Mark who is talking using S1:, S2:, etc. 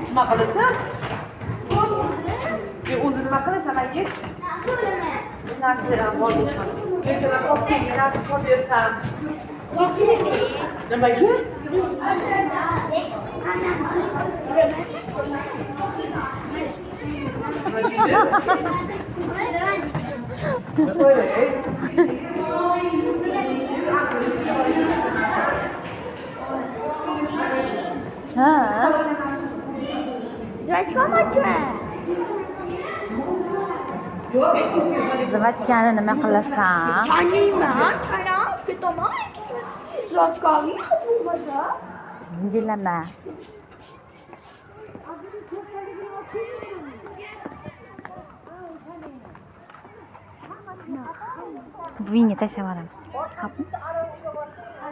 S1: Nima qilasan? O'zi nima qilasan, ayt? Narsa bor bo'lsin. Ertaroq olib kelgan narsa olib bersam. Nimaga?
S2: Zavachkani nima qilasan?
S3: Taniyman, tanab ketaman. Zavachkani qilib bo'lmasa.
S2: Indilama. Buvingga tashlab yuboraman.